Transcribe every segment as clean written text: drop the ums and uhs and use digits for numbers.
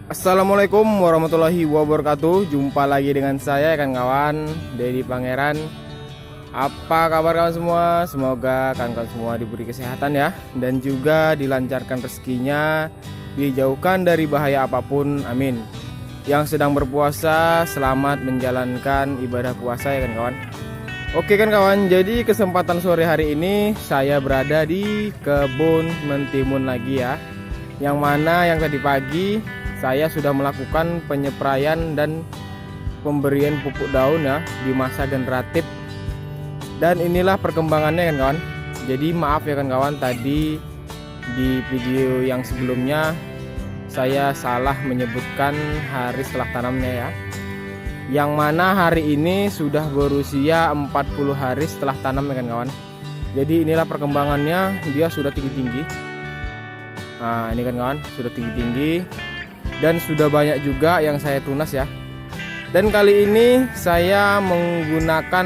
Assalamualaikum warahmatullahi wabarakatuh. Jumpa lagi dengan saya kawan-kawan Dedi Pangeran. Apa kabar kawan semua? Semoga kawan-kawan semua diberi kesehatan ya, dan juga dilancarkan rezekinya, dijauhkan dari bahaya apapun, amin. Yang sedang berpuasa, selamat menjalankan ibadah puasa ya kan kawan. Oke kan kawan, jadi kesempatan sore hari ini saya berada di kebun mentimun lagi ya. Yang mana yang tadi pagi saya sudah melakukan penyepraian dan pemberian pupuk daun ya di masa generatif. Dan inilah perkembangannya kan kawan. Jadi maaf ya kan kawan, tadi di video yang sebelumnya saya salah menyebutkan hari setelah tanamnya ya. Yang mana hari ini sudah berusia 40 hari setelah tanam ya kan kawan. Jadi inilah perkembangannya, dia sudah tinggi-tinggi. Nah ini kan kawan, sudah tinggi-tinggi dan sudah banyak juga yang saya tunas ya. Dan kali ini saya menggunakan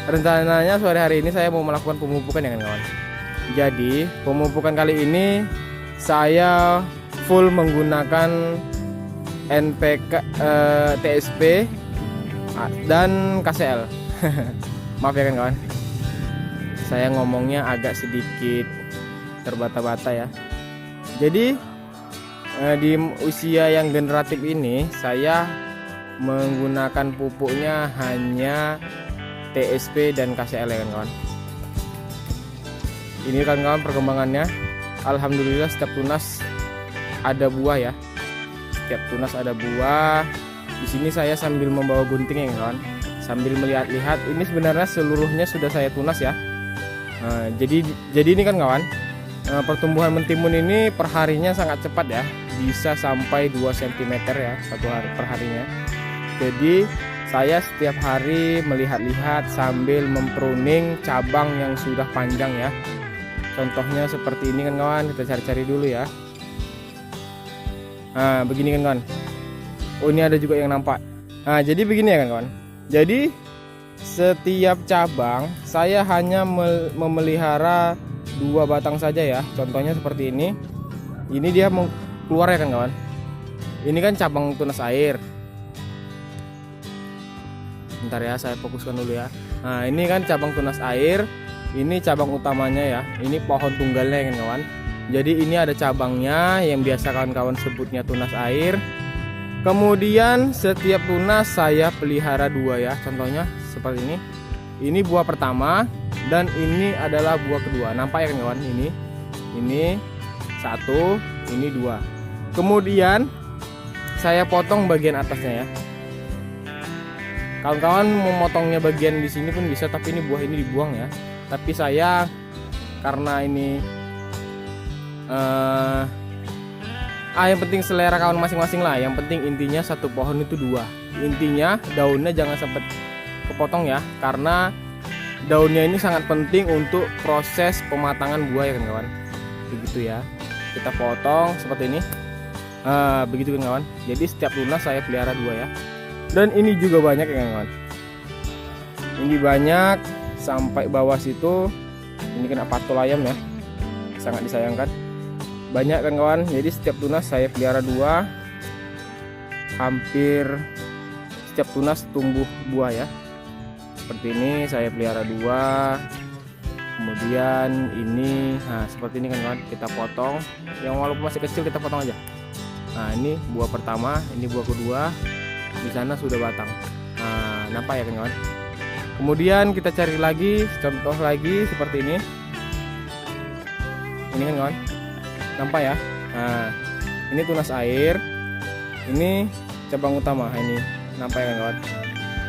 rencananya sore hari ini saya mau melakukan pemupukan ya kan kawan. Jadi pemupukan kali ini saya full menggunakan NPK, TSP dan KCL. Maaf ya kan kawan, saya ngomongnya agak sedikit terbata-bata ya. Jadi di usia yang generatif ini saya menggunakan pupuknya hanya TSP dan KCL ya kan kawan. Ini kan kawan perkembangannya. Alhamdulillah setiap tunas ada buah ya. Setiap tunas ada buah. Di sini saya sambil membawa gunting ya kawan, sambil melihat-lihat. Ini sebenarnya seluruhnya sudah saya tunas ya. Jadi ini kan kawan, pertumbuhan mentimun ini perharinya sangat cepat ya, bisa sampai 2 cm ya perharinya. Jadi saya setiap hari melihat-lihat sambil mempruning cabang yang sudah panjang ya. Contohnya seperti ini kan kawan, kita cari-cari dulu ya. Nah begini kan kawan. Oh ini ada juga yang nampak. Nah jadi begini ya kan kawan. Jadi setiap cabang saya hanya memelihara 2 batang saja ya. Contohnya seperti ini. Ini dia mau keluar ya kan kawan. Ini kan cabang tunas air. Bentar ya, saya fokuskan dulu ya. Nah ini kan cabang tunas air. Ini cabang utamanya ya. Ini pohon tunggalnya ya kan kawan. Jadi ini ada cabangnya yang biasa kawan-kawan sebutnya tunas air. Kemudian setiap tunas saya pelihara 2 ya. Contohnya seperti ini. Ini buah pertama dan ini adalah buah kedua. Nampak ya kan kawan? Ini 1, ini 2. Kemudian saya potong bagian atasnya ya. Kawan-kawan memotongnya bagian di sini pun bisa, tapi ini buah ini dibuang ya. Tapi saya karena ini yang penting selera kawan masing-masing lah. Yang penting intinya satu pohon itu 2. Intinya daunnya jangan sampai kepotong ya, karena daunnya ini sangat penting untuk proses pematangan buah ya kan kawan. Begitu ya, kita potong seperti ini. Begitu kan kawan. Jadi setiap tunas saya pelihara 2 ya. Dan ini juga banyak ya kan kawan. Ini banyak sampai bawah situ. Ini kena patul ayam ya, sangat disayangkan. Banyak kan kawan. Jadi setiap tunas saya pelihara 2. Hampir setiap tunas tumbuh buah ya. Seperti ini saya pelihara 2. Kemudian ini, nah seperti ini kan kawan, kita potong. Yang walaupun masih kecil kita potong aja. Nah ini buah pertama, ini buah kedua. Di sana sudah batang. Nah nampak ya kan kawan. Kemudian kita cari lagi, contoh lagi seperti ini. Ini kan kawan, nampak ya. Nah ini tunas air. Ini cabang utama. Ini nampak ya kan kawan.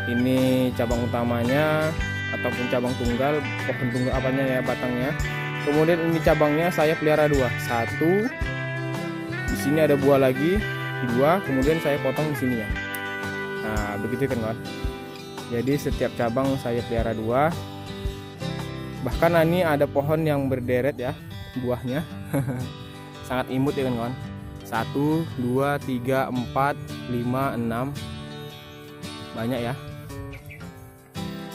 Ini cabang utamanya ataupun cabang tunggal, pohon tunggal apanya ya, batangnya. Kemudian ini cabangnya saya pelihara 2. 1. Di sini ada buah lagi 2. Kemudian saya potong di sini ya. Nah begitu kan kawan. Jadi setiap cabang saya pelihara 2. Bahkan ini ada pohon yang berderet ya buahnya. Sangat imut ya kan kawan. 1, 2, 3, 4, 5, 6. Banyak ya.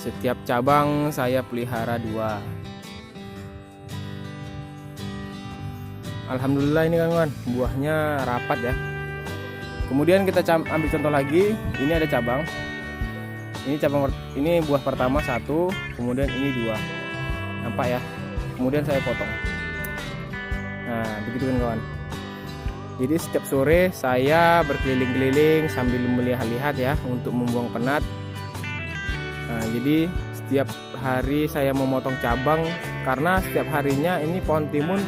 Setiap cabang saya pelihara 2. Alhamdulillah ini kawan, buahnya rapat ya. Kemudian kita ambil contoh lagi. Ini ada cabang. Ini buah pertama 1, kemudian ini 2. Nampak ya? Kemudian saya potong. Nah, begitu kan kawan. Jadi setiap sore saya berkeliling-keliling sambil melihat-lihat ya untuk membuang penat. Nah, jadi setiap hari saya memotong cabang karena setiap harinya ini pohon timun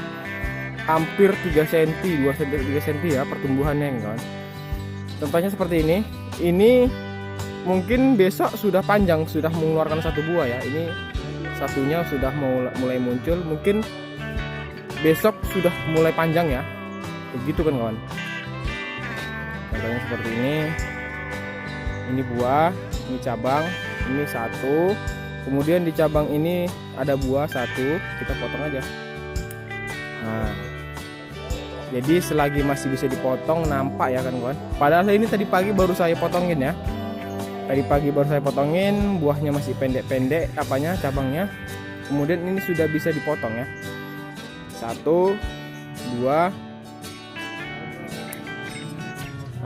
hampir 3 cm, 2 cm, 3 cm ya pertumbuhannya kawan. Contohnya seperti ini. Ini mungkin besok sudah panjang, sudah mengeluarkan 1 buah ya. Ini satunya sudah mulai muncul, mungkin besok sudah mulai panjang ya. Begitu kan kawan. Contohnya seperti ini. Ini buah, ini cabang, ini 1. Kemudian di cabang ini ada buah 1, kita potong aja. Nah, jadi selagi masih bisa dipotong, nampak ya kan kawan. Padahal ini tadi pagi baru saya potongin ya. Tadi pagi baru saya potongin, buahnya masih pendek-pendek cabangnya. Kemudian ini sudah bisa dipotong ya. 1, 2.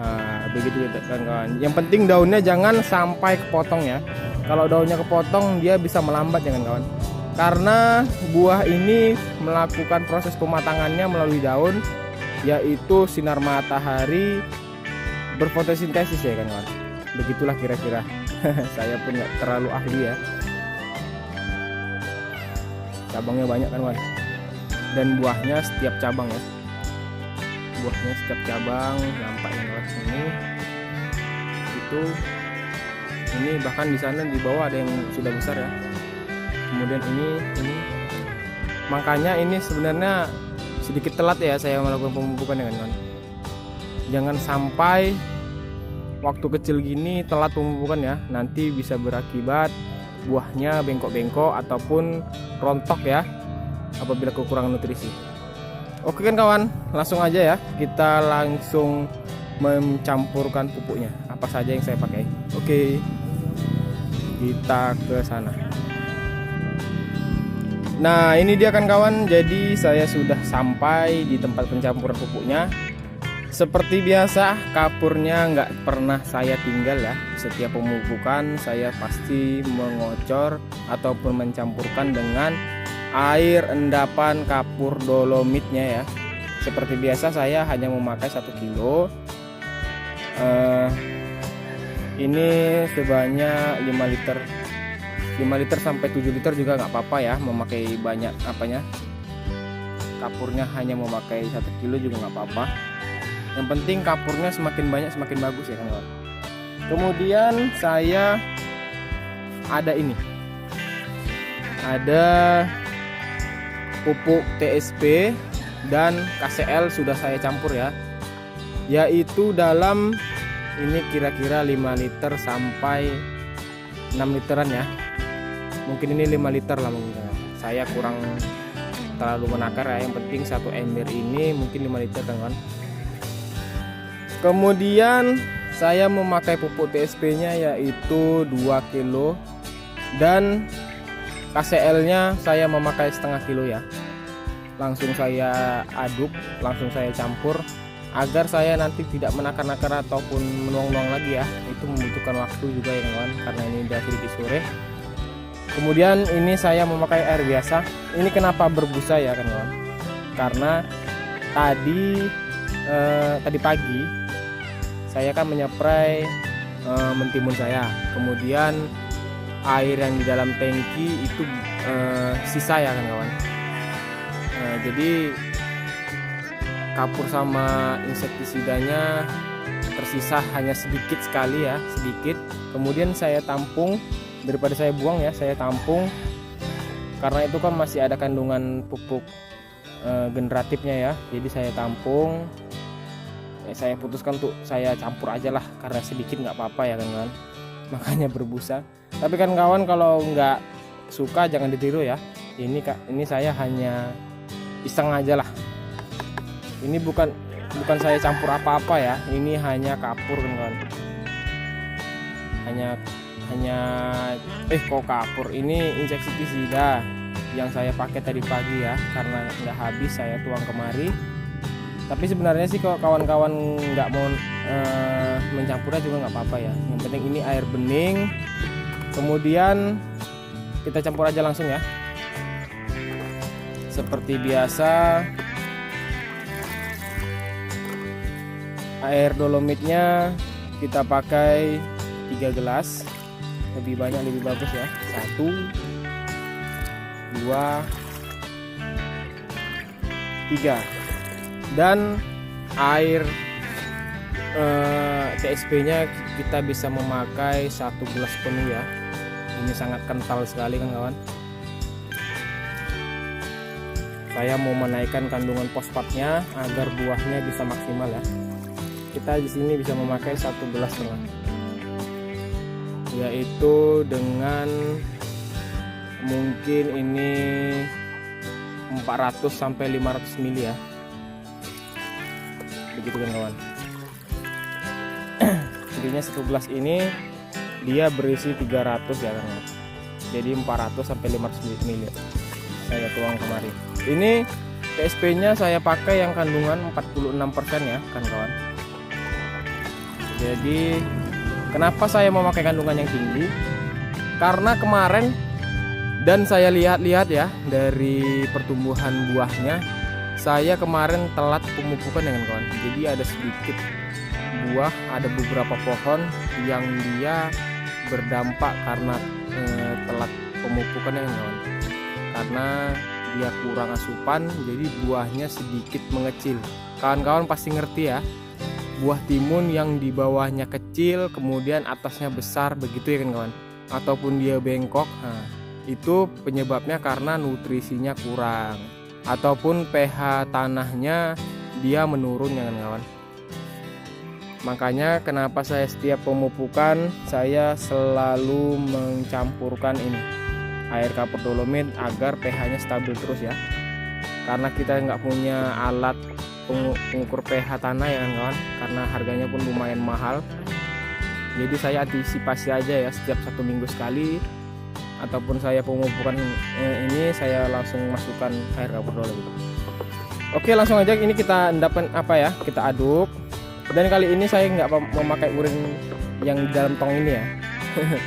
Nah, begitu kan kawan. Yang penting daunnya jangan sampai kepotong ya. Kalau daunnya kepotong dia bisa melambat ya kan kawan. Karena buah ini melakukan proses pematangannya melalui daun, yaitu sinar matahari berfotosintesis ya kan kawan. Begitulah kira-kira. Saya pun nggak terlalu ahli ya. Cabangnya banyak kan kawan. Dan buahnya setiap cabang ya. Buahnya setiap cabang nampak yang lewat sini. Ini bahkan di sana di bawah ada yang sudah besar ya. Kemudian ini makanya ini sebenarnya sedikit telat ya saya melakukan pemupukan dengan kawan. Jangan sampai waktu kecil gini telat pemupukan ya, nanti bisa berakibat buahnya bengkok-bengkok ataupun rontok ya apabila kekurangan nutrisi. Oke kan kawan, langsung aja ya, kita langsung mencampurkan pupuknya apa saja yang saya pakai. Oke, kita ke sana. Nah ini dia kan kawan, jadi saya sudah sampai di tempat pencampuran pupuknya. Seperti biasa, kapurnya nggak pernah saya tinggal ya. Setiap pemupukan saya pasti mengocor ataupun mencampurkan dengan air endapan kapur dolomitnya ya. Seperti biasa saya hanya memakai 1 kilo. Ini sebanyak 5 liter. 5 liter sampai 7 liter juga nggak apa-apa ya, memakai banyak kapurnya hanya memakai 1 kilo juga nggak apa-apa. Yang penting kapurnya semakin banyak semakin bagus ya kan kawan. Kemudian saya ada pupuk TSP dan KCL sudah saya campur ya, yaitu dalam ini kira-kira 5 liter sampai 6 literan ya. Mungkin ini 5 liter lah mungkin. Saya kurang terlalu menakar ya. Yang penting 1 ember ini mungkin 5 liter kan. Kemudian saya memakai pupuk TSP-nya yaitu 2 kilo dan KCL-nya saya memakai setengah kilo ya. Langsung saya aduk, langsung saya campur agar saya nanti tidak menakar-nakar ataupun menuang-nuang lagi ya. Itu membutuhkan waktu juga ya kawan, karena ini udah sedikit sore. Kemudian ini saya memakai air biasa. Ini kenapa berbusa ya kan kawan? Karena tadi pagi saya kan menyeprai mentimun saya. Kemudian air yang di dalam tangki itu sisa ya kan kawan. Jadi kapur sama insektisidanya tersisa hanya sedikit sekali ya, sedikit. Kemudian saya tampung, daripada saya buang ya, saya tampung karena itu kan masih ada kandungan pupuk generatifnya ya. Jadi saya tampung, saya putuskan untuk saya campur aja lah karena sedikit nggak apa-apa ya kan, makanya berbusa. Tapi kan kawan, kalau nggak suka jangan ditiru ya. Ini saya hanya iseng aja lah. Ini bukan saya campur apa-apa ya, ini hanya kapur kan kawan. Kok kapur, ini insektisida yang saya pakai tadi pagi ya, karena nggak habis saya tuang kemari. Tapi sebenarnya sih kalau kawan-kawan nggak mau mencampurnya juga nggak apa-apa ya. Yang penting ini air bening. Kemudian kita campur aja langsung ya. Seperti biasa, air dolomitnya kita pakai 3 gelas. Lebih banyak lebih bagus ya. 1, 2, 3. Dan air TSP-nya kita bisa memakai 1 gelas penuh ya. Ini sangat kental sekali kan kawan. Saya mau menaikkan kandungan fosfatnya agar buahnya bisa maksimal ya. Kita di sini bisa memakai 1 gelas teman, yaitu dengan mungkin ini 400 sampai 500 ml ya. Begitu kan kawan. Jadinya 1 gelas ini dia berisi 300 ya kan. Jadi 400 sampai 500 ml. Saya tuang kemari. Ini TSP-nya saya pakai yang kandungan 46% ya kan kawan. Jadi kenapa saya mau pakai kandungan yang tinggi? Karena kemarin dan saya lihat-lihat ya dari pertumbuhan buahnya, saya kemarin telat pemupukan dengan kawan. Jadi ada sedikit buah, ada beberapa pohon yang dia berdampak karena telat pemupukan dengan kawan. Karena dia kurang asupan, jadi buahnya sedikit mengecil. Kawan-kawan pasti ngerti ya. Buah timun yang di bawahnya kecil, kemudian atasnya besar, begitu ya kan kawan. Ataupun dia bengkok, nah, itu penyebabnya karena nutrisinya kurang. Ataupun pH tanahnya dia menurun ya kan kawan. Makanya kenapa saya setiap pemupukan saya selalu mencampurkan ini air kapur dolomit agar pH-nya stabil terus ya. Karena kita nggak punya alat pengukur pH tanah ya kan kawan, karena harganya pun lumayan mahal. Jadi saya antisipasi aja ya, setiap 1 minggu sekali ataupun saya pemupukan ini saya langsung masukkan air kapur dolomit. Oke, langsung aja ini kita endapkan apa ya, kita aduk. Dan kali ini saya nggak memakai urin yang di dalam tong ini ya.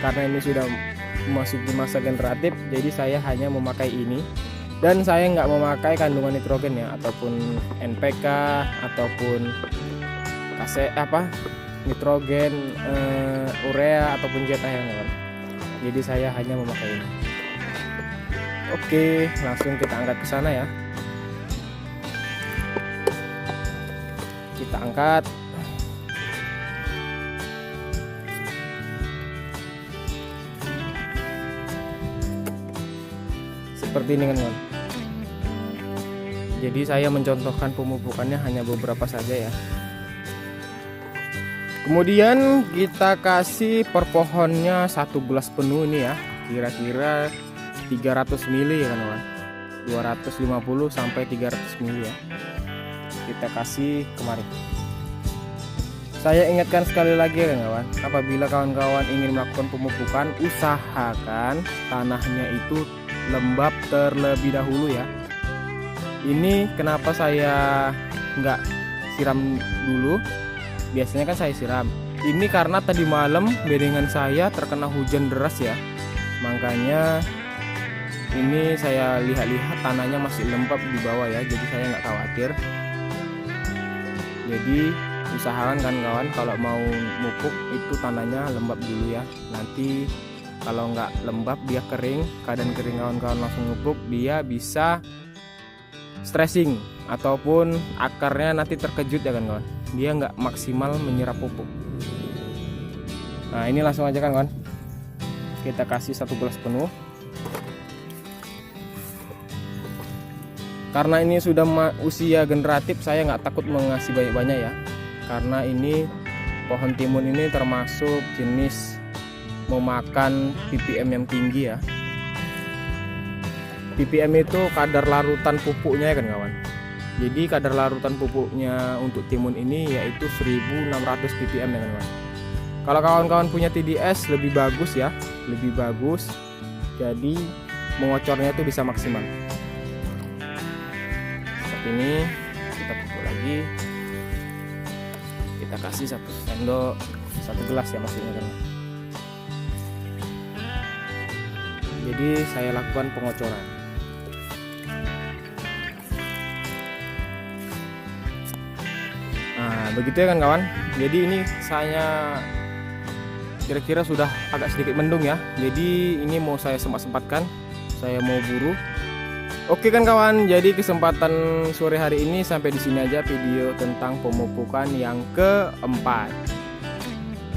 Karena ini sudah memasuki masa generatif, jadi saya hanya memakai ini. Dan saya nggak memakai kandungan nitrogen ya, ataupun NPK ataupun nitrogen, urea ataupun zeta ya kawan. Jadi saya hanya memakai ini. Oke, langsung kita angkat ke sana ya. Kita angkat. Seperti ini kan kawan. Jadi saya mencontohkan pemupukannya hanya beberapa saja ya. Kemudian kita kasih per pohonnya 1 gelas penuh ini ya, kira-kira 300 ml ya kan kawan. 250 sampai 300 ml ya. Kita kasih kemari. Saya ingatkan sekali lagi ya kawan, apabila kawan-kawan ingin melakukan pemupukan, usahakan tanahnya itu lembab terlebih dahulu ya. Ini kenapa saya nggak siram dulu, biasanya kan saya siram. Ini karena tadi malam bedengan saya terkena hujan deras ya, makanya ini saya lihat-lihat tanahnya masih lembab di bawah ya, jadi saya nggak khawatir. Jadi usahakan kan kawan, kalau mau mupuk itu tanahnya lembab dulu ya. Nanti kalau nggak lembab dia kering, keadaan kering kawan-kawan langsung mupuk, dia bisa stressing ataupun akarnya nanti terkejut ya kan kawan, dia nggak maksimal menyerap pupuk. Nah ini langsung aja kan kawan, kita kasih 1 gelas penuh. Karena ini sudah usia generatif, saya nggak takut mengasih banyak-banyak ya, karena ini pohon timun ini termasuk jenis memakan ppm yang tinggi ya. ppm itu kadar larutan pupuknya ya kan kawan. Jadi kadar larutan pupuknya untuk timun ini yaitu 1600 ppm ya kan kawan. Kalau kawan-kawan punya TDS lebih bagus ya, lebih bagus. Jadi mengocornya itu bisa maksimal. Seperti ini kita pupuk lagi. Kita kasih 1 sendok, 1 gelas ya maksudnya kan. Jadi saya lakukan pengocoran. Nah begitu ya kan kawan. Jadi ini saya kira-kira sudah agak sedikit mendung ya. Jadi ini mau saya sempat-sempatkan, saya mau buru. Oke kan kawan, jadi kesempatan sore hari ini sampai di sini aja video tentang pemupukan yang keempat.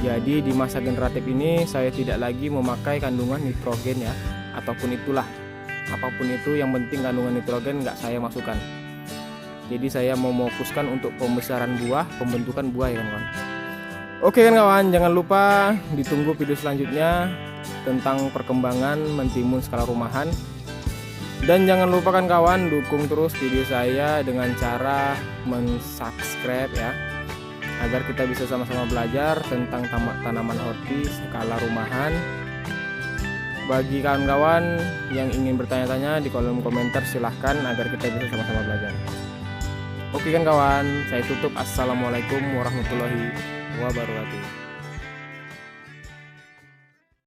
Jadi di masa generatif ini saya tidak lagi memakai kandungan nitrogen ya, ataupun itulah, apapun itu yang penting kandungan nitrogen nggak saya masukkan. Jadi saya mau fokuskan untuk pembesaran buah, pembentukan buah ya kan kawan. Oke kan kawan, jangan lupa ditunggu video selanjutnya tentang perkembangan mentimun skala rumahan. Dan jangan lupa kan kawan, dukung terus video saya dengan cara mensubscribe ya, agar kita bisa sama-sama belajar tentang tanaman horti skala rumahan. Bagi kawan-kawan yang ingin bertanya-tanya di kolom komentar silahkan, agar kita bisa sama-sama belajar. Oke kan kawan, saya tutup. Assalamualaikum warahmatullahi wabarakatuh.